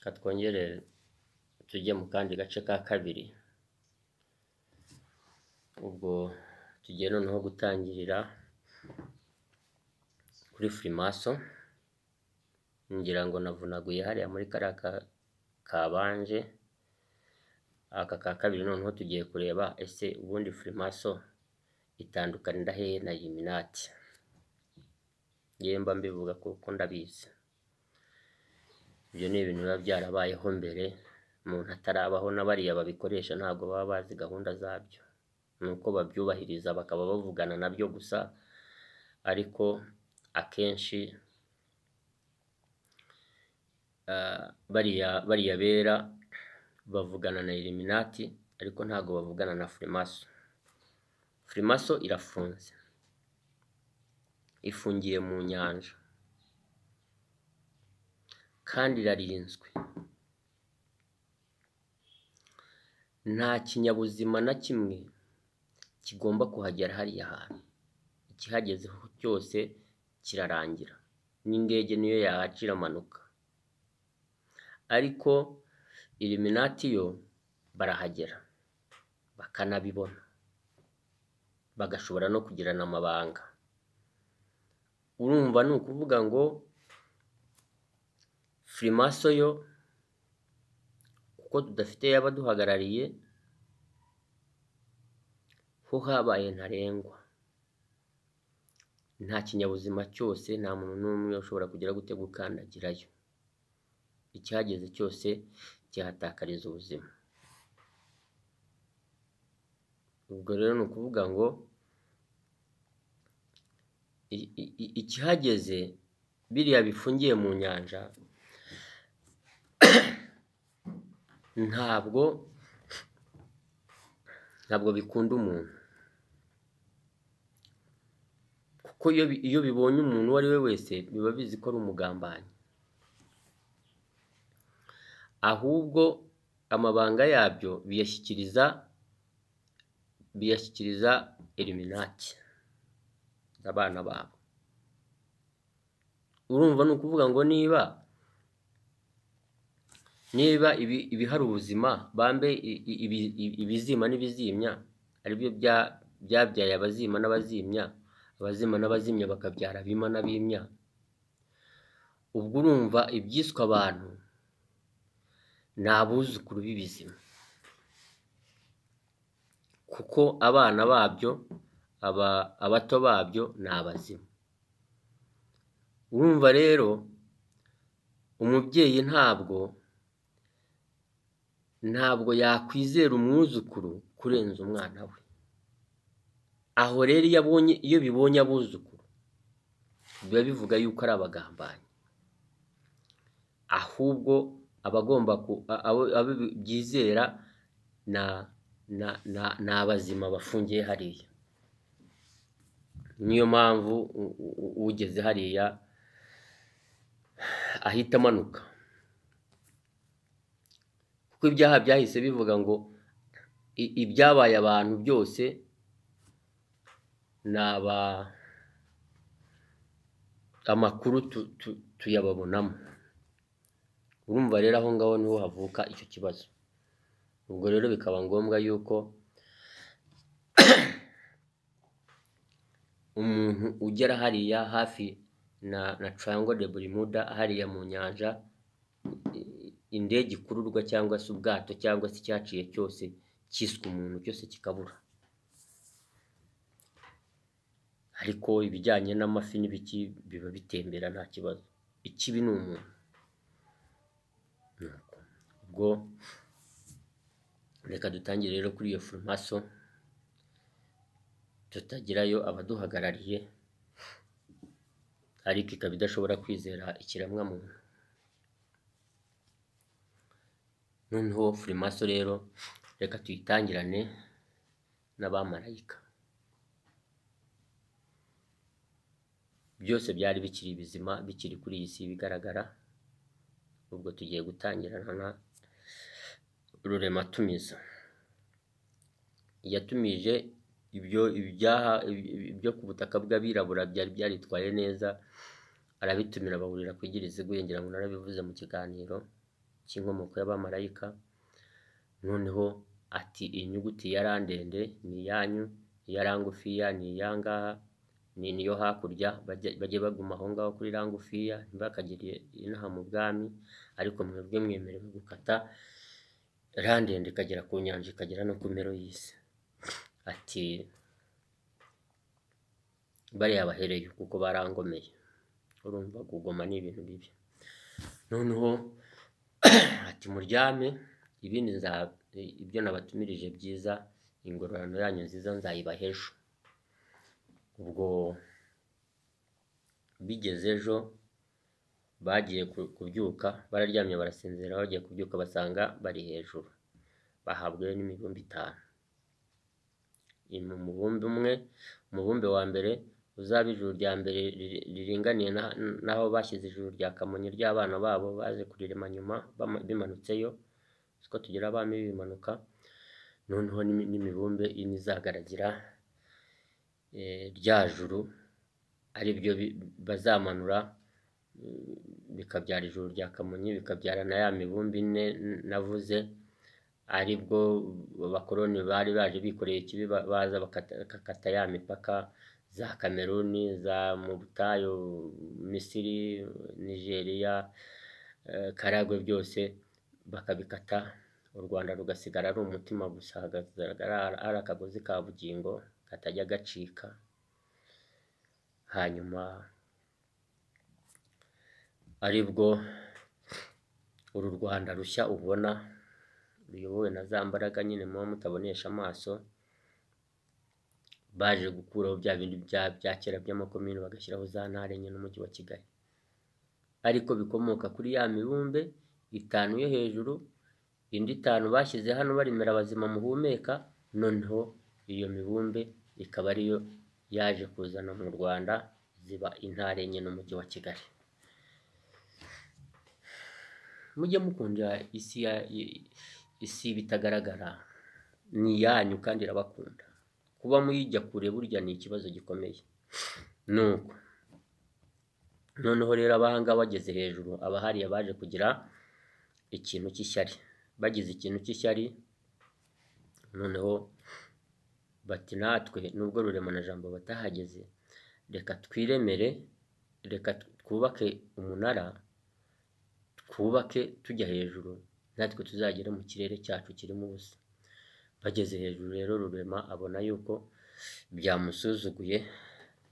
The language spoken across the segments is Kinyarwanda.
Katwongere tujye mu kandi gace ka kabiri. Ubwo tugiye noneho gutangirira kuri Freemason. Ngira ngo navunaguye hariya muri kariya kabanje. Aka ka kabiri noneho tugiye kureba ese ubundi Freemason itandukanira hehe na Illuminati. Yemba mbivuga kuko ndabizi. Ibyo ni ibintu biba byarabayeho mbere, umuntu atarabaho n'abariya babikoresha ntabwo baba bazi gahunda zabyo. Nuko babyubahiriza bakaba bavugana nabyo gusa, ariko akenshi bariya bera bavugana na Illuminati ariko ntabwo bavugana na Freemason. Freemason irafunze, ifungiye mu nyanja kandi irarinzwe. Nta kinyabuzima na kimwe kigomba kuhagera hariya hantu. Ikihagezeho cyose kirarangira, n'indege niyo yahacira amanuka. Ariko Illuminati yo barahagera bakanabibona, bagashobora no kugirana amabanga. Urumva ni ukuvuga ngo Freemason yo kuko tudafite yabaduhagarariye ho habaye ntarengwa. Nta kinyabuzima cyose, nta muntu n'umwe ushobora kugira gute gukandagirayo. Icyageze cyose kihatakariza ubuzima. Ubwo rero ni ukuvuga ngo ikihageze biriya bifungiye mu nyanja ntabwo bikunda umuntu, kuko iyo bibonye umuntu uwo ari we wese biba bizi ko ari umugambanyi. Ahubwo amabanga yabyo biyashyikiriza Illuminati, abana babo. Urumva ni ukuvuga ngo niba ibihari ubuzima bambe ibizima n'ibizimya aribyo byabyaye abazima n'abazimya, abazima n'abazimya bakabyara abima n'abimya. Ubwo urumva ibyiswe abantu ni abuzukuru b'ibizima, kuko abana babyo abato babyo ni abazima. Urumva rero umubyeyi ntabwo yakwizera umwuzukuru kurenza umwana we. Aho rero iyo bibonye abuzukuru biba bivuga yuko ari abagambanyi. Ahubwo abagomba abo byizera ni abazima bafungiye hariya. Niyo mpamvu ugeze hariya ahita amanuka, kuko ibyaha byahise bivuga ngo ibyabaye abantu byose amakuru tuyababonamo. Urumva rero aho ngaho niho havuka icyo kibazo. Ubwo rero bikaba ngombwa yuko umuntu ugera hariya hafi na Triangle de Bermuda hariya mu nyanja, indege ikururwa cyangwa se ubwato cyangwa se icyaciye cyose cyiswe umuntu cyose kikabura. Ariko ibijyanye n'amafi n'ibiki biba bitembera nta kibazo. Ikibi ni umuntu. Ubwo reka dutangire rero kuri iyo Freemason, tutagirayo abaduhagarariye ariko ikaba idashobora kwizera ikiremwamuntu. Noneho Freemason rero reka tuyitangirane n'abamarayika. Byose byari bikiri bizima, bikiri kuri iyi si bigaragara. Ubwo tugiye gutangirana na Rurematumiza. Yatumije ibyo ku butaka bw'abirabura byari byaritwaye neza, arabitumira bahurira kwigira iziguye. Ngira ngo narabivuze mu kiganiro. cy'inkomoko y'abamarayika. Noneho ati inyuguti ya ra ndende ni iyanyu, iya ra ngufiya ni iyangaha, niyo hakurya, bajye baguma aho ngaho kuri ra ngufiya, ntibakagire inaha mu bwami, ariko mwebwe mwemerewe gukata ra ndende ikagera ku nyanja, ikagera no ku mpero y'isi. Ati bariya bahereye kuko barangomeye. Urumva kugoma ni ibintu bibi. Noneho ati muryame, ibindi ibyo nabatumirije byiza, ingororano yanyu nziza nzayibaha ejo. Ubwo bigeze ejo bagiye kubyuka, bararyamye barasinzira, bagiye kubyuka basanga bari hejuru, bahabwa n'imibumbe 5. Umubumbe umwe, umubumbe wa mbere uzaba ijuru rya mbere riringaniye naho bashyize ijuru rya Kamonyi ry'abana babo baje kurirema nyuma bimanutseyo, siko tugira abami bimanuka. Noneho n'imibumbe ine izagaragira rya juru, ari byo bazamanura bikabyara ijuru rya Kamonyi, bikabyara na ya mibumbe ine navuze, aribwo abakoroni bari baje bikoreye ikibi, baza bakakata ya mipaka za Kameruni, za mu butayu, Misiri, Nigeria, Karagwe, byose bakabikata, u Rwanda rugasigara ari umutima gusa, hagasigara ari akagozi ka bugingo katajya gacika. Hanyuma aribwo uru Rwanda rushya ubona ruyobowe na za mbaraga nyine muba mutabonesha amaso, baje gukuraho bya bindi bya kera by'amakomini, bagashyiraho za ntara enye n'umujyi wa Kigali, ariko bikomoka kuri ya mibumbe 5 yo hejuru, indi 5 bashyize hano barimera abazima muhumeka. Noneho iyo mibumbe ikaba ariyo yaje kuzana mu Rwanda, ziba intara enye n'umujyi wa Kigali. Mujye mukunda isi bitagaragara, ni yanyu kandi irabakunda. Kuba muyijya kure burya ni ikibazo gikomeye. Nuko noneho rero abahanga bageze hejuru, abahariya baje kugira ikintu cy'ishyari. Bagize ikintu cy'ishyari, noneho bati natwe nubwo Rurema na Jambo batahageze, reka twiremere, reka twubake umunara, twubake tujya hejuru, natwe tuzagera mu kirere cyacu kirimo ubusa. Bageze hejuru rero Rurema abona yuko byamusuzuguye,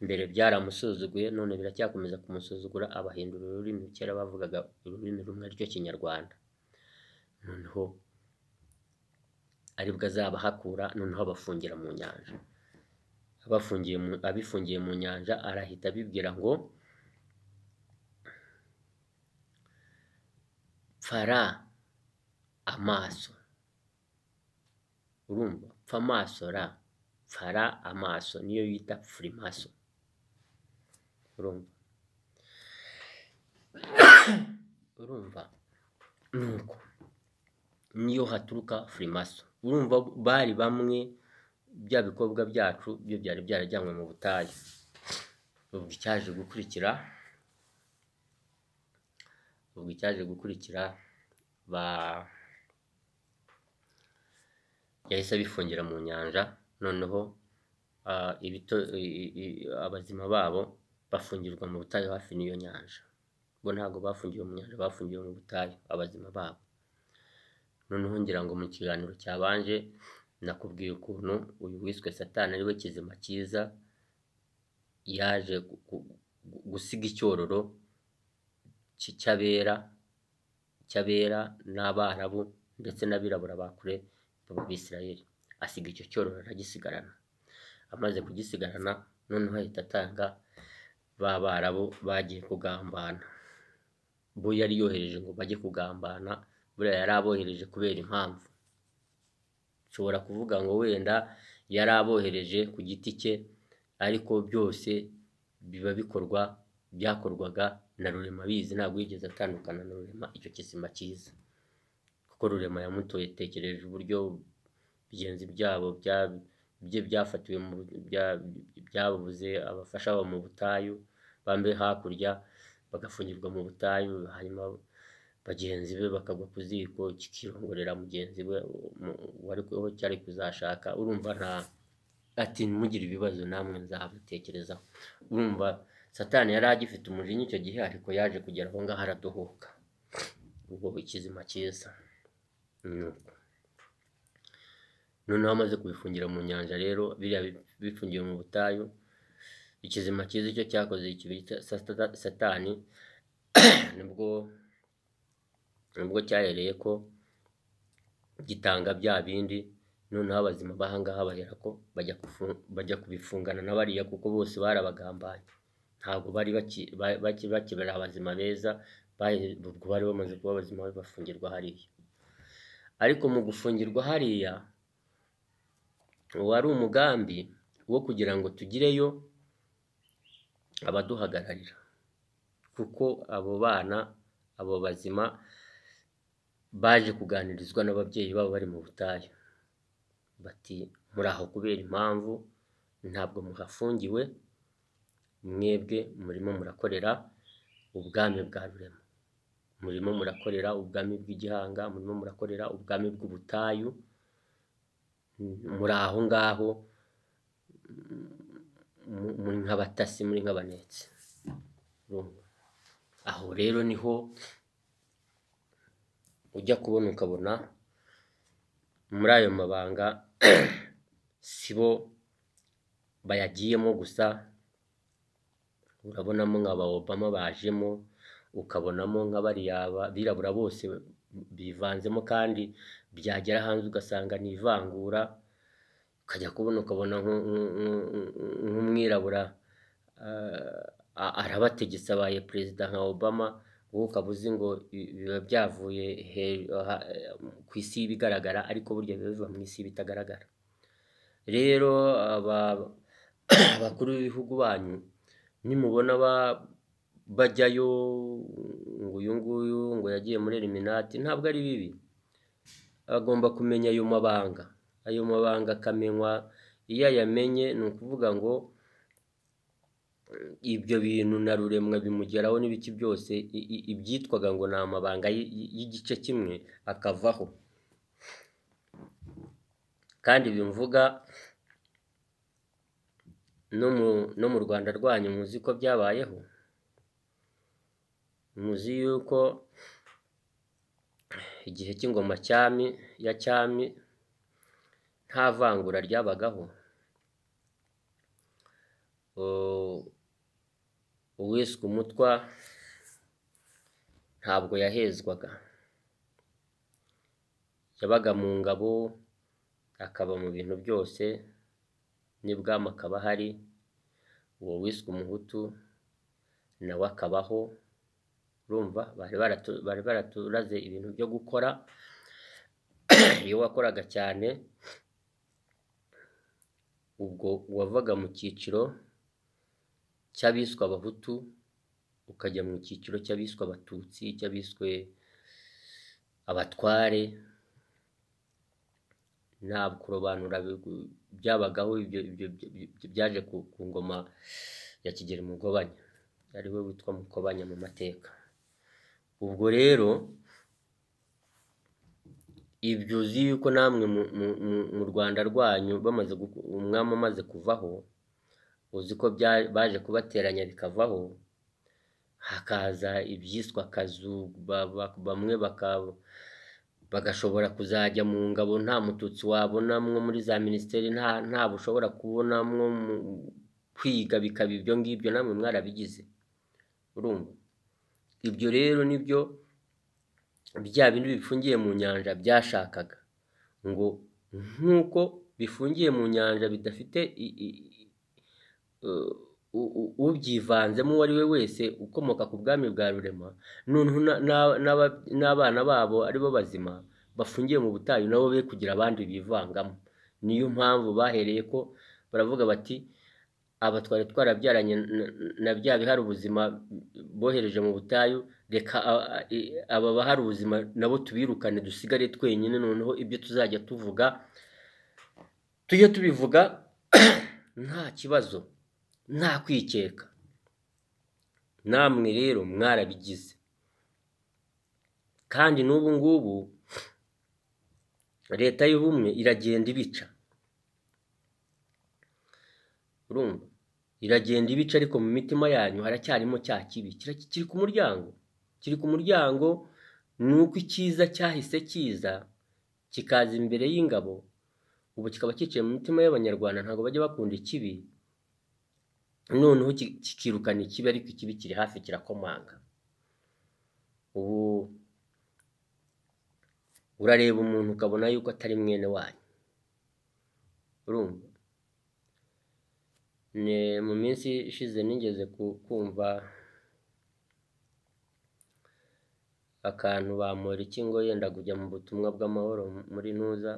mbere byaramusuzuguye, none biracyakomeza kumusuzugura, abahindura ururimi. Kera bavugaga ururimi rumwe ryo Kinyarwanda, noneho aribwo azabahakura, noneho abafungira mu nyanja. Abifungiye mu nyanja, arahita abibwira ngo pfara amaso. Urumva, pfa amaso ra, pfara amaso, niyo yita furimaso. Urumva nuko niyo haturuka furimaso. Urumva bari bamwe, bya bikobwa byacu byo byari byarajyanywe mu butayu. Ubwo icyaje gukurikira yahise abifungira mu nyanja. Noneho abazima babo bafungirwa mu butayu hafi n'iyo nyanja. Bo ntabwo bafungiwe mu nyanja, bafungiwe mu butayu abazima babo. Noneho ngira ngo mu kiganiro cyabanje nakubwiye ukuntu uyu wiswe Satani ariwe kizima cyiza yaje gusiga icyororo cy'abera n'Abarabu ndetse n'abirabura bakure b'Abisirayeli. Asiga icyo cyororo aragisigarana. Amaze kugisigarana, noneho ahita atanga b'Abarabu bagiye kugambana. Bo yari yohereje ngo bajye kugambana, buriya yari abohereje kubera impamvu. Nshobora kuvuga ngo wenda yari abohereje ku giti cye, ariko byose biba byakorwaga na Rurema abizi. Ntabwo yigeze atandukana na Rurema, icyo kizima cyiza, kuko Rurema yamutekereje uburyo bigenzi byabo byafatiwe byabuze abafasha mu butayu, bambe hakurya bagafungirwa mu butayu, hanyuma bagenzi be bakagwa ku ziko kikirongorera mugenzi we wari ko cyari kuzashaka. Urumva nta ati mugire ibibazo namwe nzabatekerezaho. Urumva Satani yari agifite umujinya icyo gihe, ariko yaje kugera aho ngaho aradohoka. Ubwo ikizima cyiza noneho amaze kubifungira mu nyanja rero, biriya bifungiye mu butayu, ikizima cyiza icyo cyakoze ikibi Satani nibwo cyahereye ko gitanga bya bindi. Noneho abazima bahangaha bahera ko bajya kubifungana na bariya, kuko bose barabagambanye, ntabwo bari bakibera abazima beza, ubwo bari bamaze kuba abazima bafungirwa hariya. Ariko mu gufungirwa hariya wari umugambi wo kugira ngo tugireyo abaduhagararira, kuko abo bana abo bazima baje kuganirizwa n'ababyeyi babo bari mu butayu, bati muri aho kubera impamvu ntabwo muhafungiwe, mwebwe murimo murakorera ubwami bwa Rurema, murimo murakorera ubwami bw'igihanga, murimo murakorera ubwami bw'ubutayu, muri aho ngaho muri nk'abatasi, muri nk'abanetsi. Aho rero niho ujya kubona ukabona muri ayo mabanga sibo bayagiyemo gusa. Urabonamo nk'aba Obama bajemo, ukabonamo nk'abariya birabura bose bivanzemo, kandi byagera hanze ugasanga ni ivangura. Ukajya kubona ukabona nk'umwirabura arabategetse, abaye perezida nka Obama, wowe ukaba uzi ngo biba byavuye ku isi bigaragara, ariko burya biba biva mu isi bitagaragara. Rero abakuru b'ibihugu banyu nimubona bajyayo ngo uyu nguyu ngo yagiye muri Illuminati, ntabwo ari bibi. Agomba kumenya ayo mabanga akamenywa. Iyo ayamenye ni ukuvuga ngo ibyo bintu na Ruremwa bimugeraho n'ibiki byose, ibyitwaga ngo ni amabanga y'igice kimwe akavaho. Kandi bimvuga no mu Rwanda rwanyu muzi ko byabayeho, muzi yuko igihe cy'ingoma ya cyami nta vangura ryabagaho. Uwiswe umutwa ntabwo yahezwaga, yabaga mu ngabo, akaba mu bintu byose, n'ibwami akaba hari. Uwo wiswe umuhutu nawe akabaho. Urumva bari baraturaze ibintu byo gukora. Iyo wakoraga cyane, ubwo wavaga mu cyiciro cy'abiswe abahutu ukajya mu cyiciro cy'abiswe abatutsi, cy'abiswe abatware. Ntabwo kurobanura byabagaho. Ibyo byaje ku ngoma ya Kigeli Mugobanya, ari we witwa Mukobanya mu mateka. Ubwo rero ibyo uzi yuko namwe mu Rwanda rwanyu umwami amaze kuvaho, uzi ko baje kubateranya bikavaho, hakaza ibyiswa akazu, bamwe bagashobora kuzajya mu ngabo, nta mututsi wabonamwo muri za minisiteri, nta bushobora kubonamwo kwiga, bikaba ibyo ngibyo. Namwe mwarabigize. Urumva ibyo rero nibyo bya bintu bifungiye mu nyanja byashakaga ngo, nk'uko bifungiye mu nyanja bidafite ubyivanzemo uwo ari we wese ukomoka ku bwami bwa Rurema, noneho n'abana babo aribo bazima bafungiye mu butayu nabo be kugira abandi bivangamo. Niyo mpamvu bahereye ko baravuga bati, aba twari twarabyaranye na bya bihari ubuzima bohereje mu butayu, reka aba bahari ubuzima nabo tubirukane, dusigare twenyine. Noneho ibyo tuzajya tuvuga tujye tubivuga nta kibazo, nta kwikeka. Namwe rero mwarabigize. kandi n'ubu ngubu leta y'ubumwe iragenda ibica, urumva, iragenda ibica, ariko mu mitima yanyu haracyarimo cya kibi, kiri ku muryango, kiri ku muryango. Nuko icyiza cyahise kiza kikaza imbere y'ingabo, ubu kikaba cyicaye mu mitima y'abanyarwanda, ntabwo bajya bakunda ikibi, noneho kikirukana ikibi, ariko ikibi kiri hafi kirakomanga. Ubu urareba umuntu ukabona yuko atari mwene wanyu, urumva. Mu minsi ishize nigeze kumva akantu bamura iki ngo yenda kujya mu butumwa bw'amahoro muri Ntuza,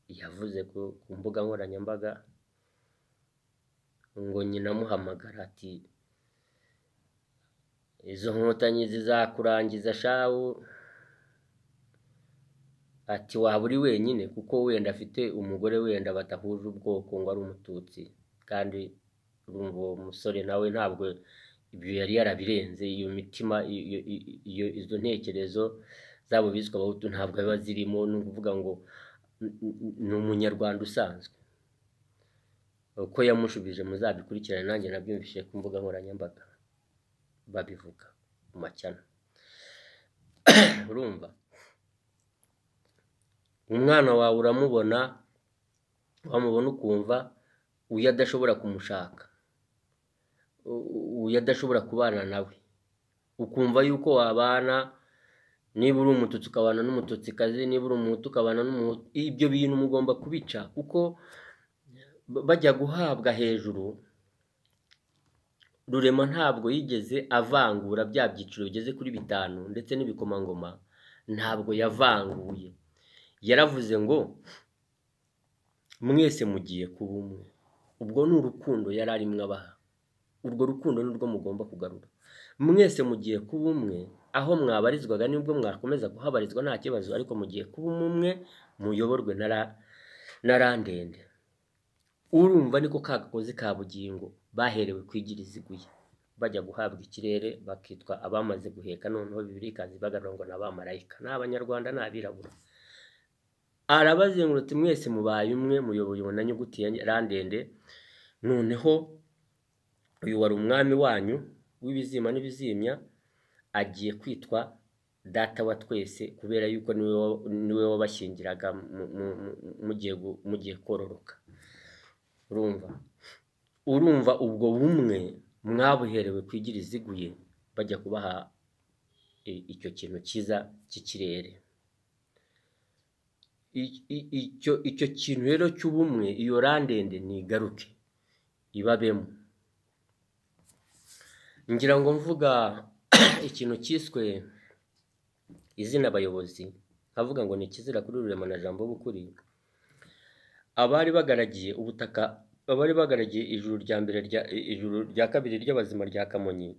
yavuze ku mbuga nkoranyambaga ngo nyina amuhamagara ati izo nkotanyi zizakurangiza shawu, ati waba uri wenyine, kuko wenda afite umugore wenda batahuje ubwoko ngo ari umututsi, kandi urumva uwo musore nawe ntabwo ibyo yari yarabirenze, iyo mitima izo ntekerezo zabo bizwa abahutu ntabwo biba zirimo. Ni ukuvuga ngo ni umunyarwanda usanzwe. Uko yamushubije muzabikurikirane, nanjye nabyumvise ku mbuga nkoranyambaga babivuga mu macyana. Urumva, umwana wawe uramubona, wamubona ukumva uyu adashobora kumushaka, uyu adashobora kubana nawe, ukumva yuko wabana, niba uri umututsi ukabana n'umututsikazi, niba uri umuhutu ukabana n'umuhutu. Ibyo bintu mugomba kubica, kuko bajya guhabwa hejuru, Rurema ntabwo yigeze avangura bya byiciro bigeze kuri 5 ndetse n'ibikomangoma, ntabwo yavanguye. Yaravuze ngo mwese mugiye kuba umwe. Ubwo ni urukundo yari arimo abaha, urwo rukundo nirwo mugomba kugarura. Mwese mugiye kuba umwe, aho mwabarizwaga nibwo mwakomeza kuhabarizwa nta kibazo, ariko mugiye kuba umwe, muyoborwe na randende. Urumva niko kagakozi ka bugingo baherewe kwigira iziguye, bajya guhabwa ikirere bakitwa abamaze guheka, noneho Bibiliya ikaza ibagarura ngo n'abamarayika. N'abanyarwanda n'abirabura, arabazengurutse mwese mubaye umwe, muyoboye na nyuguti ya randende. Noneho uyu wari umwami wanyu w'ibizima n'ibizimya agiye kwitwa data wa twese, kubera yuko niwe wabashyingiraga mugiye kororoka. Urumva ubwo bumwe mwabuherewe kwigira iziguye, bajya kubaha icyo kintu cyiza cy'ikirere. Icyo kintu rero cy'ubumwe, iyo randende nigaruke ibabemo. Ngira ngo mvuga ikintu cyiswe izina abayobozi, avuga ngo ni ikizira kuri Rurema na Jambo b'ukuri. Abari bagaragiye ubutaka, abari bagaragiye ijuru rya mbere, ijuru rya kabiri ry'abazima rya Kamonyi,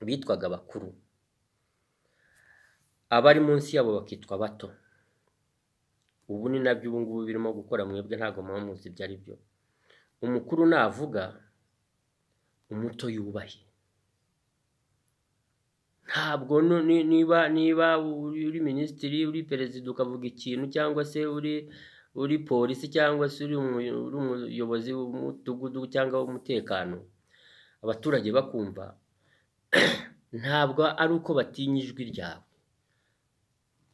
bitwaga bakuru. Abari munsi yabo bakitwa bato. Ubu ni nabyo ubu ngubu birimo gukora, mwebwe ntago muzi ibyo ari byo. Umukuru navuga, umuto yubahe. Ntabwo niba uri minisitiri, uri perezida ukavuga ikintu, cyangwa se uri polisi, cyangwa se uri umuyobozi w'umudugudu cyangwa w'umutekano, abaturage bakumva, ntabwo ari uko batinya ijwi ryawe.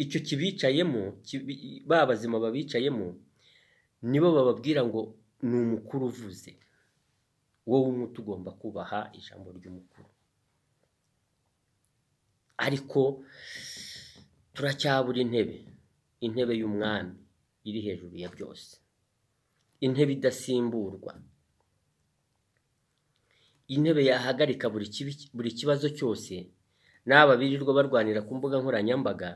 Icyo kibicayemo, babazima babicayemo, nibo bababwira ngo ni umukuru uvuze. Wowe umuto ugomba kubaha ijambo ry'umukuru. Ariko turacyabura intebe y'umwami iri hejuru ya byose, intebe idasimburwa, intebe yahagarika buri kibazo cyose. N'aba birirwa barwanira ku mbuga nkoranyambaga,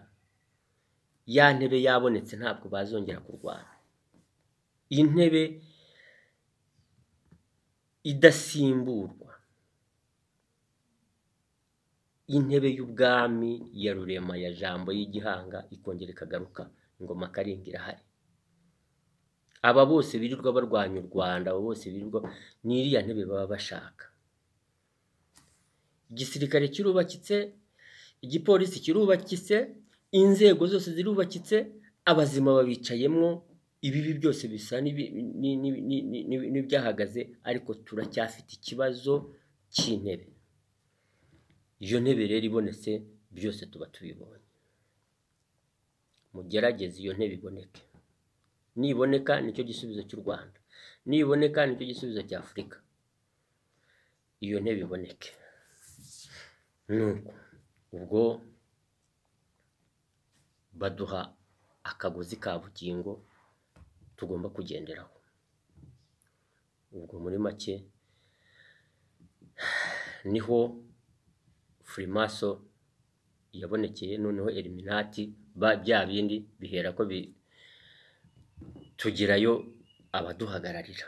ya ntebe yabonetse ntabwo bazongera kurwana. Intebe idasimburwa, intebe y'ubwami ya Rurema, ya Jambo y'igihanga, ikongera ikagaruka, ingoma Karinga irahari. Aba bose birirwa barwanya u Rwanda, abo bose birirwa ni iriya ntebe baba bashaka. Igisirikare kirubakitse, igipolisi kirubakitse, inzego zose zirubakitse, abazima babicayemwo, ibibi byose bisa n'ibyahagaze, ariko turacyafite ikibazo cy'intebe. Iyo ntebe rero ibonetse byose tuba tubibonye. Mugerageze iyo ntebe iboneke. Niboneka nicyo gisubizo cy'u Rwanda, niboneka nicyo gisubizo cya Afurika. Iyo ntebe iboneke. Nuko ubwo baduha akagozi ka bugingo tugomba kugenderaho. Ubwo muri make niho Freemason yabonekeye, noneho Illuminati bya bindi bihera ko tugirayo abaduhagararira.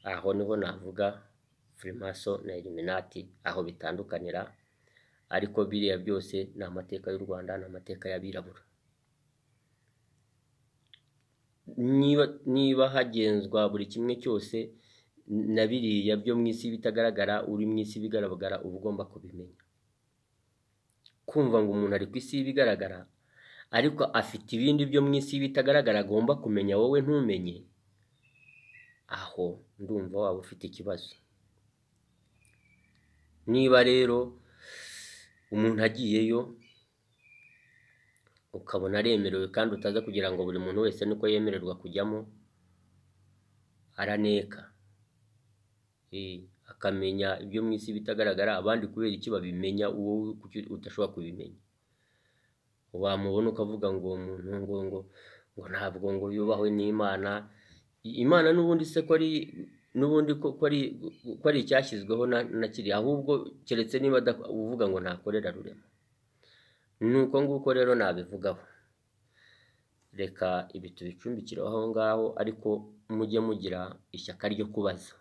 Aho niho navuga Freemason na Illuminati aho bitandukanira, ariko biriya byose ni amateka y'u Rwanda, ni amateka y'abirabura. Niba hagenzwa buri kimwe cyose na biriya byo mu isi bitagaragara, uri mu isi bigaragara, uba ugomba kubimenya. Kumva ngo umuntu ari ku isi bigaragara ariko afite ibindi byo mu isi bitagaragara agomba kumenya, wowe ntumenye, aho ndumva waba ufite ikibazo. Niba rero umuntu agiyeyo ukabona aremerewe kandi utaza kugira ngo buri muntu wese niko yemererwa kujyamo, araneka akamenya ibyo mu isi bitagaragara, abandi kubera iki babimenya, wowe udashobora kubimenya. Wamubona ukavuga ngo umuntu ngo ntabwo ngo yubahwe n'Imana. Imana n'ubundi se ko ari n'ubundi ko ari icyashyizweho na kiri, ahubwo keretse niba uvuga ngo ntakorera rurema. Nuko nguko rero nabivugaho. Reka ibi tubicumbikiraho aho ngaho, ariko mujye mugira ishyaka ryo kubaza.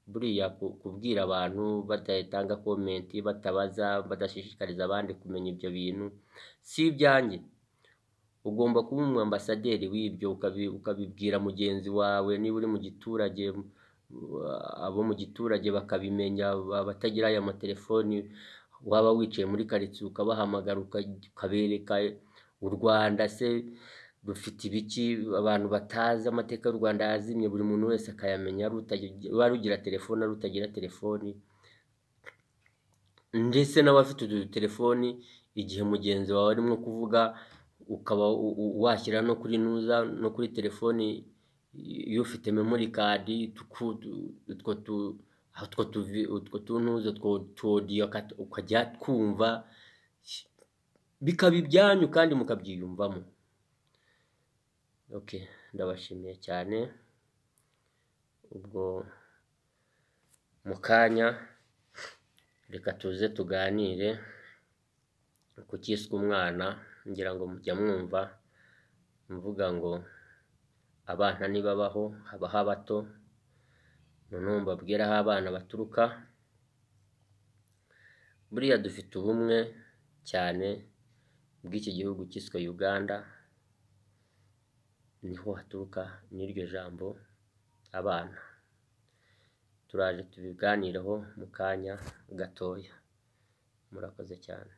Buriya kubwira abantu badatanga komenti, batabaza, badashishikariza abandi kumenya ibyo bintu si ibyanjye. Ugomba kuba umwambasaderi w'ibyo, ukabibwira mugenzi wawe. Niba uri mu giturage, abo mu giturage bakabimenya, batagira aya matelefoni, waba wicaye muri karitsiye ukabahamagara, ukabereka u Rwanda se rufite ibiki, abantu batazi amateka y'u Rwanda yazimye, buri muntu wese akayamenya, wari ugira telefoni ari utagira telefoni, ndetse n'abafite telefoni. Igihe mugenzi wawe arimo kuvuga, ukaba washyira no kuri nuza no kuri telefoni, iyo ufite memory card, utwo tuntuzo twodiyo ukajya twumva, bikaba ibyanyu kandi mukabyiyumvamo. Okay, ndabashimiye cyane. Ubwo mu kanya reka tuze tuganire ku cyiswe umwana. Ngira ngo mujya mwumva mvuga ngo abana nibabaho habaho abato, noneho mbabwira aho abana baturuka. Buriya dufite ubumwe cyane bw'iki gihugu cyiswe Uganda, niho haturuka n'iryo jambo abana. Turaje tubiganireho mu kanya gatoya. Murakoze cyane.